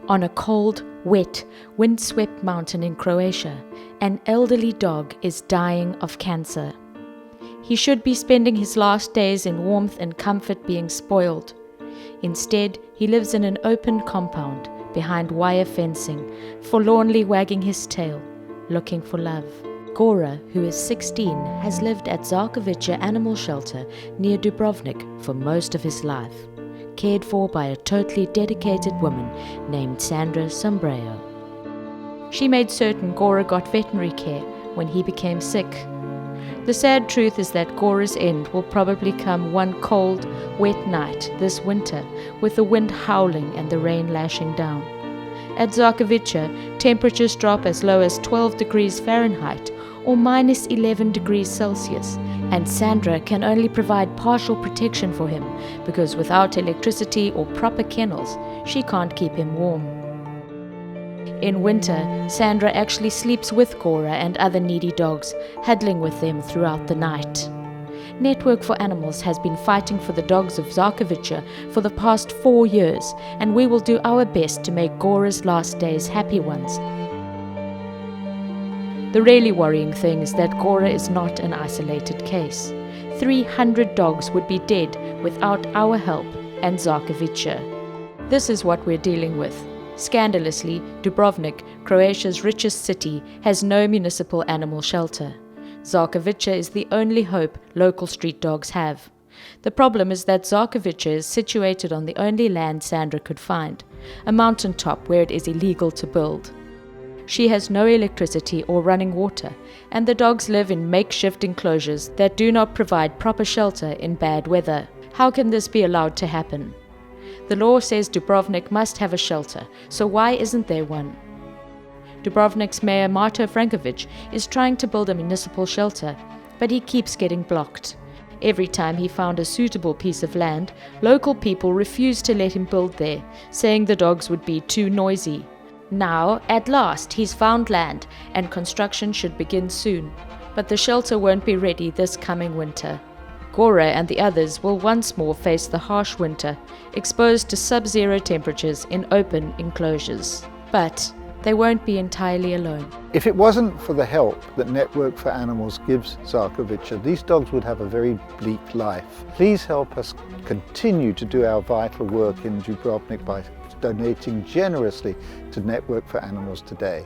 On a cold, wet, windswept mountain in Croatia, an elderly dog is dying of cancer. He should be spending his last days in warmth and comfort being spoiled. Instead, he lives in an open compound behind wire fencing, forlornly wagging his tail, looking for love. Gora, who is 16, has lived at Zarkovica Animal Shelter near Dubrovnik for most of his life, cared for by a totally dedicated woman named Sandra Sombrero. She made certain Gora got veterinary care when he became sick. The sad truth is that Gora's end will probably come one cold, wet night this winter, with the wind howling and the rain lashing down. At Zarkovica, temperatures drop as low as 12 degrees Fahrenheit or minus 11 degrees Celsius, and Sandra can only provide partial protection for him because without electricity or proper kennels, she can't keep him warm. In winter, Sandra actually sleeps with Gora and other needy dogs, huddling with them throughout the night. Network for Animals has been fighting for the dogs of Zarkovica for the past 4 years, and we will do our best to make Gora's last days happy ones. The really worrying thing is that Gora is not an isolated case. 300 dogs would be dead without our help and Zarkovica. This is what we're dealing with. Scandalously, Dubrovnik, Croatia's richest city, has no municipal animal shelter. Zarkovica is the only hope local street dogs have. The problem is that Zarkovica is situated on the only land Sandra could find, a mountaintop where it is illegal to build. She has no electricity or running water, and the dogs live in makeshift enclosures that do not provide proper shelter in bad weather. How can this be allowed to happen? The law says Dubrovnik must have a shelter, so why isn't there one? Dubrovnik's mayor Marto Frankovic is trying to build a municipal shelter, but he keeps getting blocked. Every time he found a suitable piece of land, local people refused to let him build there, saying the dogs would be too noisy. Now, at last, he's found land, and construction should begin soon, but the shelter won't be ready this coming winter. Gora and the others will once more face the harsh winter, exposed to sub-zero temperatures in open enclosures. But they won't be entirely alone. If it wasn't for the help that Network for Animals gives Zarkovica, these dogs would have a very bleak life. Please help us continue to do our vital work in Dubrovnik by donating generously to Network for Animals today.